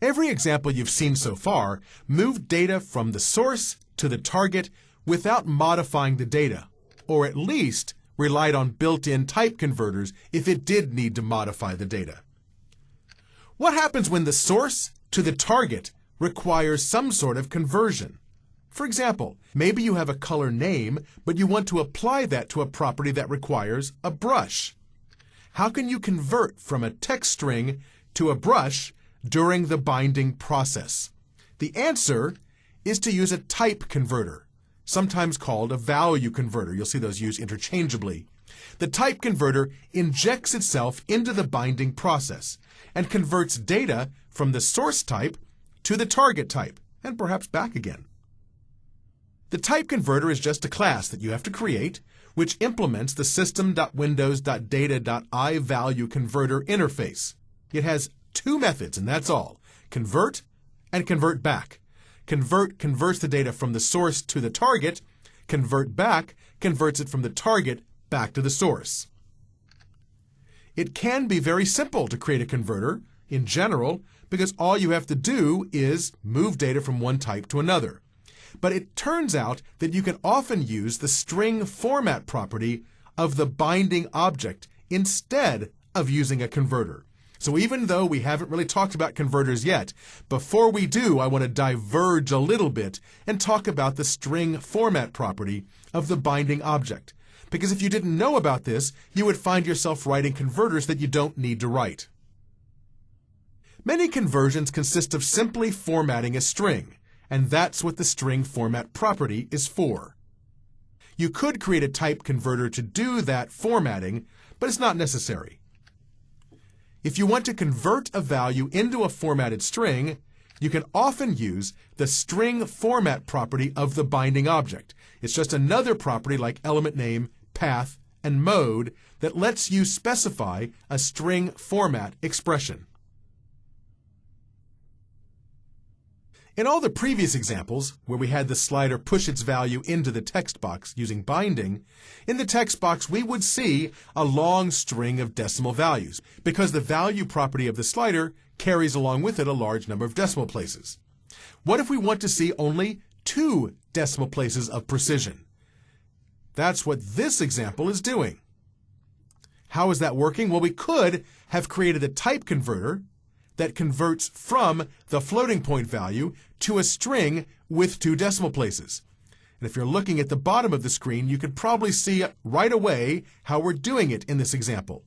Every example you've seen so far moved data from the source to the target without modifying the data, or at least relied on built-in type converters if it did need to modify the data. What happens when the source to the target requires some sort of conversion? For example, maybe you have a color name, but you want to apply that to a property that requires a brush. How can you convert from a text string to a brush during the binding process? The answer is to use a type converter, sometimes called a value converter. You'll see those used interchangeably. The type converter injects itself into the binding process and converts data from the source type to the target type, and perhaps back again. The type converter is just a class that you have to create, which implements the system.windows.data.iValueConverter interface. It has two methods, and that's all: convert and convert back. Convert converts the data from the source to the target. Convert back converts it from the target back to the source. It can be very simple to create a converter in general, because all you have to do is move data from one type to another. But it turns out that you can often use the string format property of the binding object instead of using a converter. So even though we haven't really talked about converters yet, before we do, I want to diverge a little bit and talk about the string format property of the binding object. Because if you didn't know about this, you would find yourself writing converters that you don't need to write. Many conversions consist of simply formatting a string, and that's what the string format property is for. You could create a type converter to do that formatting, but it's not necessary. If you want to convert a value into a formatted string, you can often use the string format property of the binding object. It's just another property like element name, path, and mode that lets you specify a string format expression. In all the previous examples, where we had the slider push its value into the text box using binding, in the text box we would see a long string of decimal values, because the value property of the slider carries along with it a large number of decimal places. What if we want to see only 2 decimal places of precision? That's what this example is doing. How is that working? Well, we could have created a type converter that converts from the floating point value to a string with 2 decimal places. And if you're looking at the bottom of the screen, you can probably see right away how we're doing it in this example.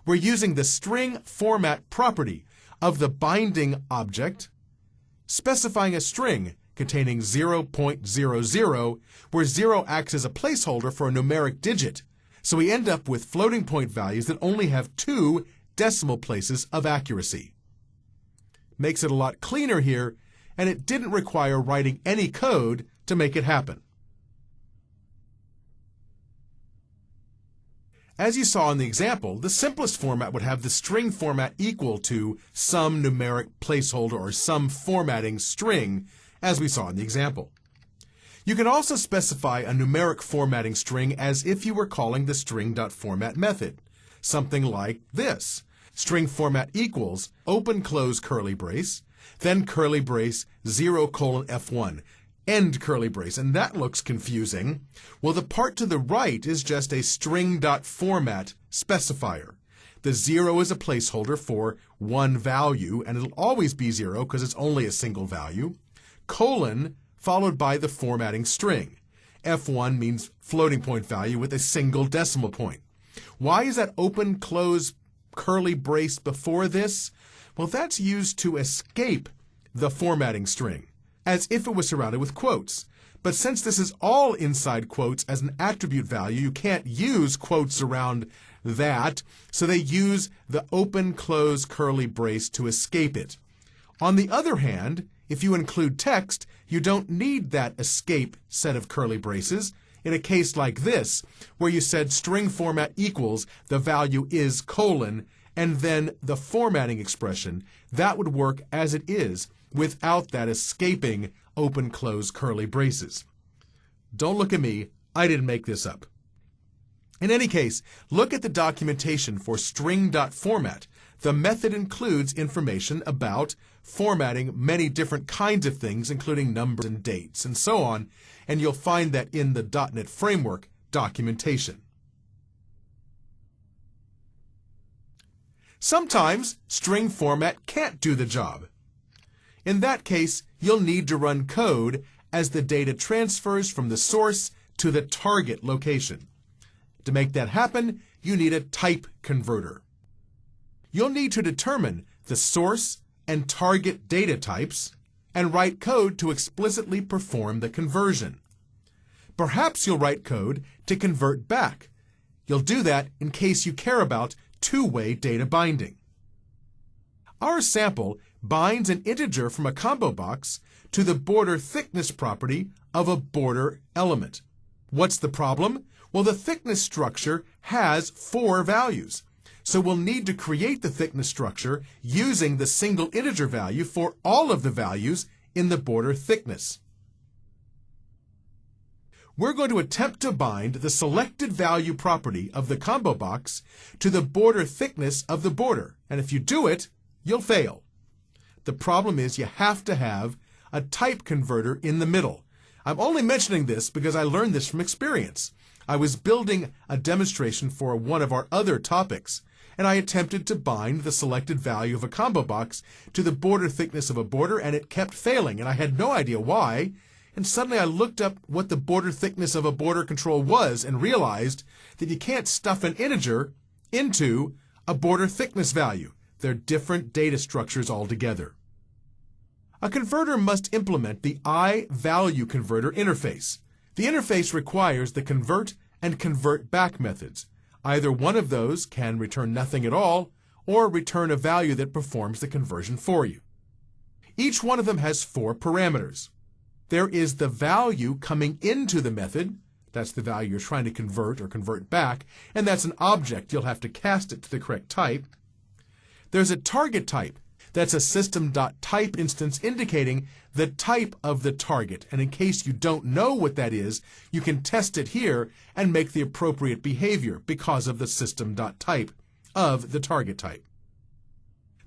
We're using the string format property of the binding object, specifying a string containing 0.00, where 0 acts as a placeholder for a numeric digit. So we end up with floating point values that only have 2 decimal places of accuracy. Makes it a lot cleaner here, and it didn't require writing any code to make it happen. As you saw in the example, the simplest format would have the string format equal to some numeric placeholder or some formatting string, as we saw in the example. You can also specify a numeric formatting string as if you were calling the string.format method, something like this. String format equals open close curly brace, then curly brace 0:F1, end curly brace, and that looks confusing. Well, the part to the right is just a string.format specifier. The 0 is a placeholder for one value, and it'll always be 0 because it's only a single value. Colon followed by the formatting string. F1 means floating point value with a single decimal point. Why is that open close curly brace before this? Well, that's used to escape the formatting string, as if it was surrounded with quotes. But since this is all inside quotes as an attribute value, you can't use quotes around that, so they use the open close curly brace to escape it. On the other hand, if you include text, you don't need that escape set of curly braces. In a case like this, where you said string format equals the value is colon, and then the formatting expression, that would work as it is without that escaping open-close curly braces. Don't look at me, I didn't make this up. In any case, look at the documentation for string.format. the method includes information about formatting many different kinds of things, including numbers and dates and so on, and you'll find that in the .NET Framework documentation. Sometimes string format can't do the job. In that case, you'll need to run code as the data transfers from the source to the target location. To make that happen, you need a type converter. You'll need to determine the source and target data types and write code to explicitly perform the conversion. Perhaps you'll write code to convert back. You'll do that in case you care about two-way data binding. Our sample binds an integer from a combo box to the border thickness property of a border element. What's the problem? Well, the thickness structure has 4 values. So we'll need to create the thickness structure using the single integer value for all of the values in the border thickness. We're going to attempt to bind the selected value property of the combo box to the border thickness of the border. And if you do it, you'll fail. The problem is you have to have a type converter in the middle. I'm only mentioning this because I learned this from experience. I was building a demonstration for one of our other topics, and I attempted to bind the selected value of a combo box to the border thickness of a border, and it kept failing, and I had no idea why. And suddenly I looked up what the border thickness of a border control was and realized that you can't stuff an integer into a border thickness value. They're different data structures altogether. A converter must implement the I-value converter interface. The interface requires the convert and convert back methods. Either one of those can return nothing at all or return a value that performs the conversion for you. Each one of them has 4 parameters. There is the value coming into the method. That's the value you're trying to convert or convert back, and that's an object. You'll have to cast it to the correct type. There's a target type. That's a system.type instance indicating the type of the target. And in case you don't know what that is, you can test it here and make the appropriate behavior because of the system.type of the target type.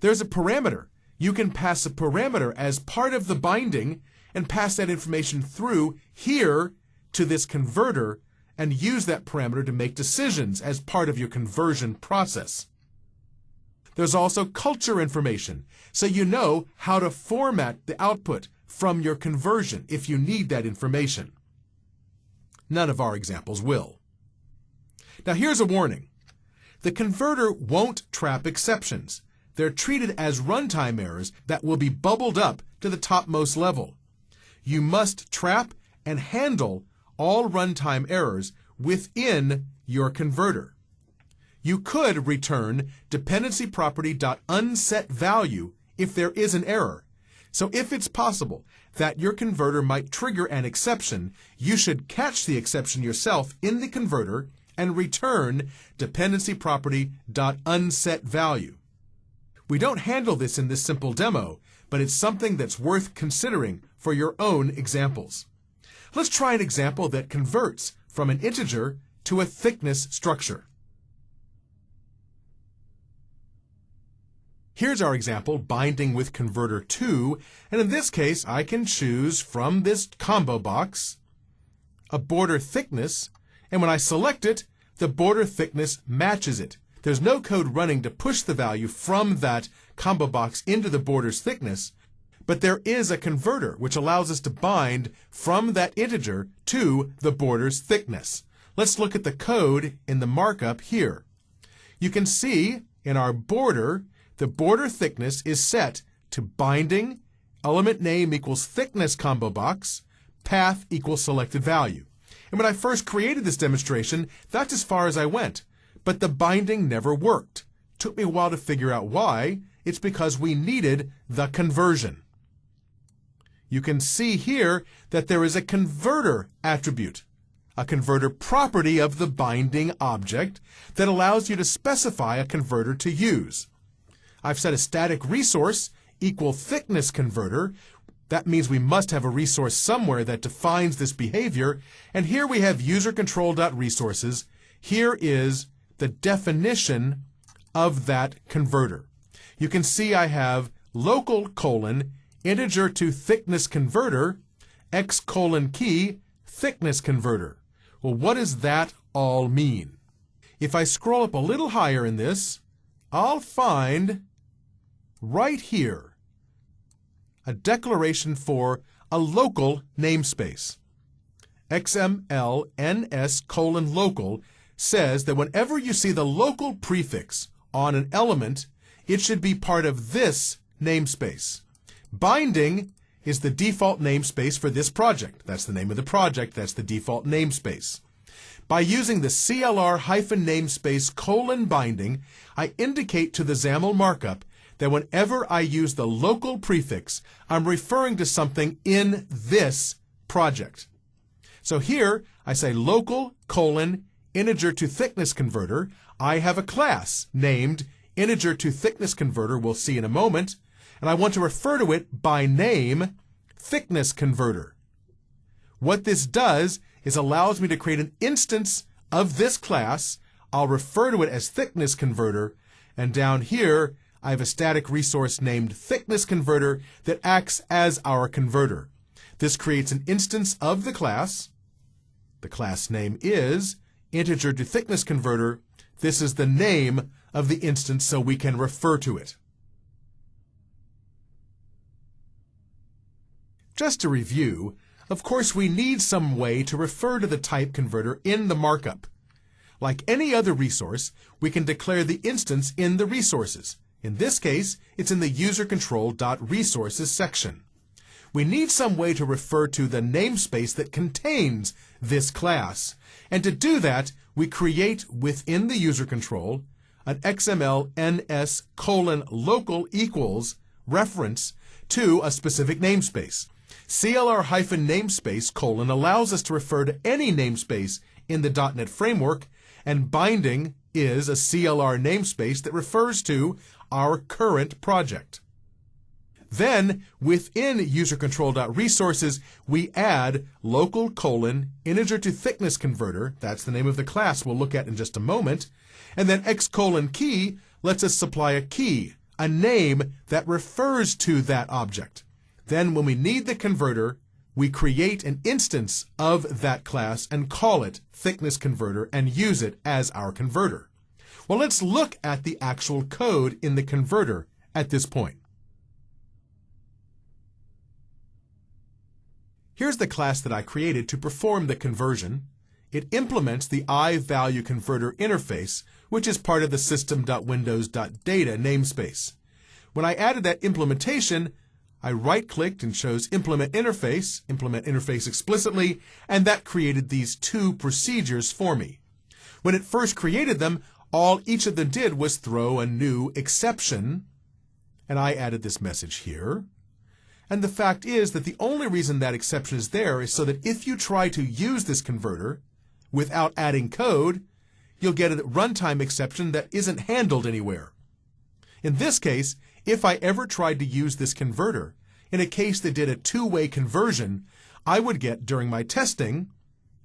There's a parameter. You can pass a parameter as part of the binding and pass that information through here to this converter and use that parameter to make decisions as part of your conversion process. There's also culture information, so you know how to format the output from your conversion if you need that information. None of our examples will. Now here's a warning. The converter won't trap exceptions. They're treated as runtime errors that will be bubbled up to the topmost level. You must trap and handle all runtime errors within your converter. You could return dependency property.unsetValue if there is an error. So if it's possible that your converter might trigger an exception, you should catch the exception yourself in the converter and return dependency property.unsetValue. We don't handle this in this simple demo, but it's something that's worth considering for your own examples. Let's try an example that converts from an integer to a thickness structure. Here's our example binding with converter 2, and in this case I can choose from this combo box a border thickness, and when I select it, the border thickness matches it. There's no code running to push the value from that combo box into the border's thickness, but there is a converter which allows us to bind from that integer to the border's thickness. Let's look at the code in the markup here. You can see in our border, the border thickness is set to binding, element name equals thickness combo box, path equals selected value. And when I first created this demonstration, that's as far as I went. But the binding never worked. Took me a while to figure out why. It's because we needed the conversion. You can see here that there is a converter attribute, a converter property of the binding object that allows you to specify a converter to use. I've set a static resource equal thickness converter. That means we must have a resource somewhere that defines this behavior. And here we have user_control.resources. Here is the definition of that converter. you can see I have local colon integer to thickness converter x colon key thickness converter. Well, what does that all mean? If I scroll up a little higher in this, I'll find right here a declaration for a local namespace. XML NS colon local says that whenever you see the local prefix on an element, it should be part of this namespace. Binding is the default namespace for this project. That's the name of the project. That's the default namespace. By using the CLR-namespace colon binding, I indicate to the XAML markup that whenever I use the local prefix, I'm referring to something in this project. So here, I say local colon integer to thickness converter. I have a class named integer to thickness converter, we'll see in a moment, and I want to refer to it by name, thickness converter. What this does is allows me to create an instance of this class. I'll refer to it as thickness converter, and down here I have a static resource named thickness converter that acts as our converter. This creates an instance of the class. The class name is integer to thickness converter. This is the name of the instance, so we can refer to it. Just to review, of course we need some way to refer to the type converter in the markup. Like any other resource, we can declare the instance in the resources. In this case, it's in the usercontrol.resources section. We need some way to refer to the namespace that contains this class. And to do that, we create within the user control an XML NS colon local equals reference to a specific namespace. CLR-namespace colon allows us to refer to any namespace in the .NET framework, and binding is a CLR namespace that refers to our current project. Then, within usercontrol.resources, we add local colon integer to thickness converter. That's the name of the class we'll look at in just a moment. And then x colon key lets us supply a key, a name that refers to that object. Then, when we need the converter, we create an instance of that class and call it thickness converter and use it as our converter. Well, let's look at the actual code in the converter at this point. Here's the class that I created to perform the conversion. It implements the iValueConverter interface, which is part of the system.windows.data namespace. When I added that implementation, I right-clicked and chose Implement Interface explicitly, and that created these two procedures for me. When it first created them, all each of them did was throw a new exception, and I added this message here. And the fact is that the only reason that exception is there is so that if you try to use this converter without adding code, you'll get a runtime exception that isn't handled anywhere. In this case, if I ever tried to use this converter, in a case that did a two-way conversion, I would get, during my testing,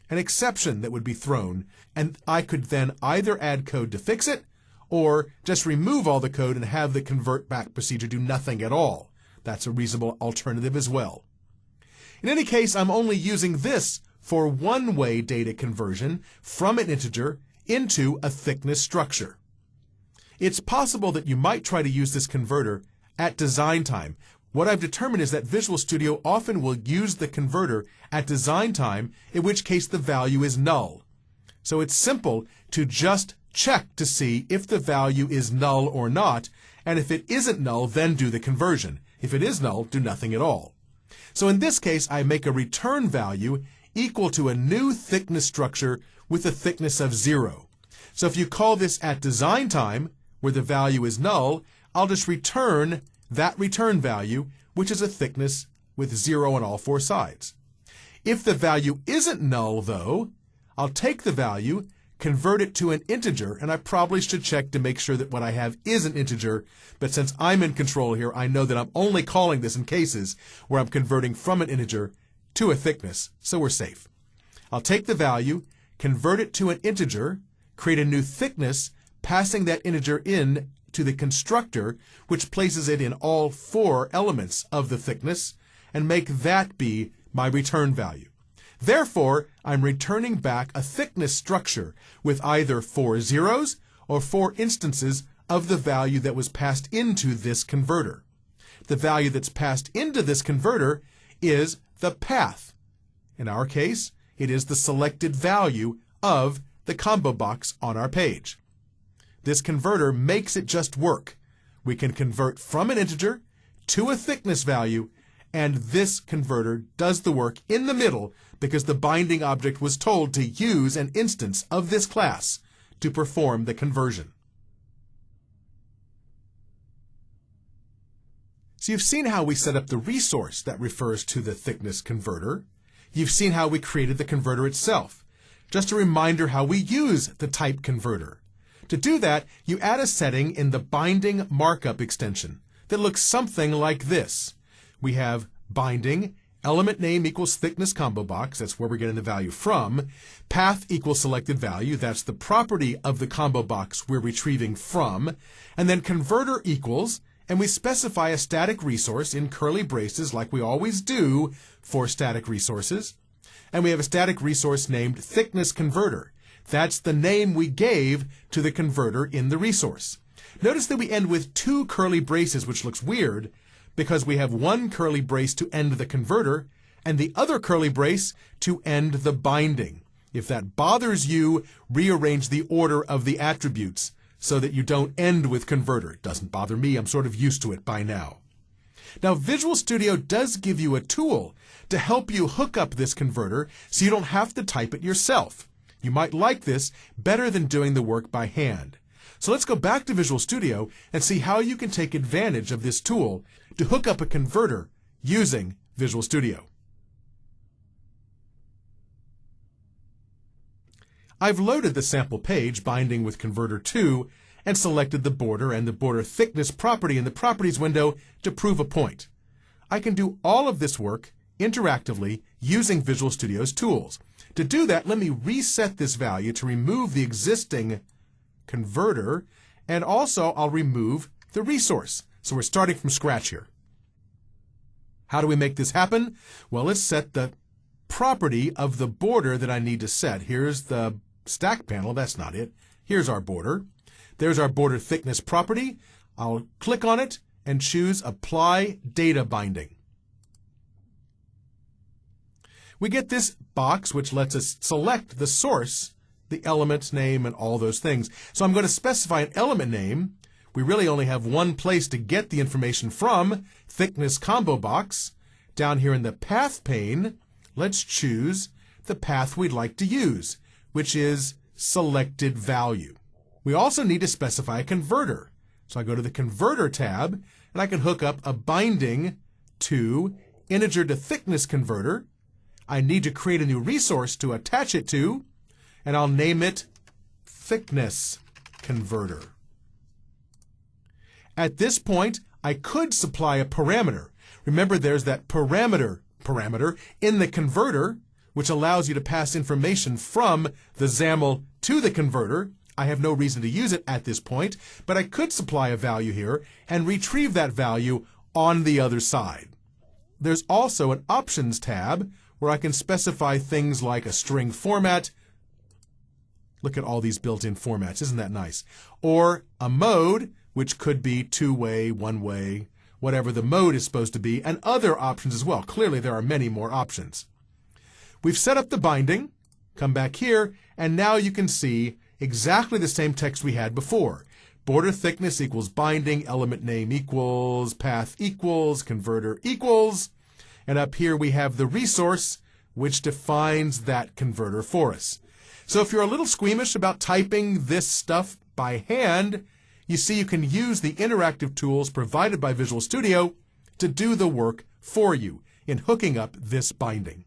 an exception that would be thrown, and I could then either add code to fix it, or just remove all the code and have the convert back procedure do nothing at all. That's a reasonable alternative as well. In any case, I'm only using this for one-way data conversion from an integer into a thickness structure. It's possible that you might try to use this converter at design time. What I've determined is that Visual Studio often will use the converter at design time, in which case the value is null. So it's simple to just check to see if the value is null or not, and if it isn't null, then do the conversion. If it is null, do nothing at all. So in this case, I make a return value equal to a new thickness structure with a thickness of 0. So if you call this at design time, where the value is null, I'll just return that return value, which is a thickness with 0 on all four sides. If the value isn't null, though, I'll take the value, convert it to an integer, and I probably should check to make sure that what I have is an integer, but since I'm in control here, I know that I'm only calling this in cases where I'm converting from an integer to a thickness, so we're safe. I'll take the value, convert it to an integer, create a new thickness, passing that integer in to the constructor, which places it in all 4 elements of the thickness, and make that be my return value. Therefore, I'm returning back a thickness structure with either 4 zeros or 4 instances of the value that was passed into this converter. The value that's passed into this converter is the path. In our case, it is the selected value of the combo box on our page. This converter makes it just work. We can convert from an integer to a thickness value, and this converter does the work in the middle because the binding object was told to use an instance of this class to perform the conversion. So you've seen how we set up the resource that refers to the thickness converter. You've seen how we created the converter itself. Just a reminder how we use the type converter. To do that, you add a setting in the binding markup extension that looks something like this. We have binding, element name equals thickness combo box, that's where we're getting the value from, path equals selected value, that's the property of the combo box we're retrieving from, and then converter equals, and we specify a static resource in curly braces like we always do for static resources. And we have a static resource named thickness converter. That's the name we gave to the converter in the resource. Notice that we end with 2 curly braces, which looks weird because we have 1 curly brace to end the converter and the other curly brace to end the binding. If that bothers you, rearrange the order of the attributes so that you don't end with converter. It doesn't bother me. I'm sort of used to it by now. Now, Visual Studio does give you a tool to help you hook up this converter so you don't have to type it yourself. You might like this better than doing the work by hand. So let's go back to Visual Studio and see how you can take advantage of this tool to hook up a converter using Visual Studio. I've loaded the sample page binding with Converter 2 and selected the border and the border thickness property in the Properties window to prove a point. I can do all of this work interactively using Visual Studio's tools. To do that, let me reset this value to remove the existing converter, and also I'll remove the resource. So we're starting from scratch here. How do we make this happen? Well, let's set the property of the border that I need to set. Here's the stack panel. That's not it. Here's our border. There's our border thickness property. I'll click on it and choose Apply Data Binding. We get this box which lets us select the source, the element name, and all those things. So I'm going to specify an element name. We really only have one place to get the information from, thickness combo box. Down here in the path pane, let's choose the path we'd like to use, which is selected value. We also need to specify a converter. So I go to the Converter tab, and I can hook up a binding to integer to thickness converter. I need to create a new resource to attach it to, and I'll name it thickness converter. At this point, I could supply a parameter. Remember, there's that parameter in the converter, which allows you to pass information from the XAML to the converter. I have no reason to use it at this point, but I could supply a value here and retrieve that value on the other side. There's also an Options tab where I can specify things like a string format. Look at all these built-in formats. Isn't that nice? Or a mode, which could be two-way, one-way, whatever the mode is supposed to be, and other options as well. Clearly, there are many more options. We've set up the binding. Come back here, and now you can see exactly the same text we had before. Border thickness equals binding, element name equals, path equals, converter equals. And up here we have the resource, which defines that converter for us. So if you're a little squeamish about typing this stuff by hand, you see you can use the interactive tools provided by Visual Studio to do the work for you in hooking up this binding.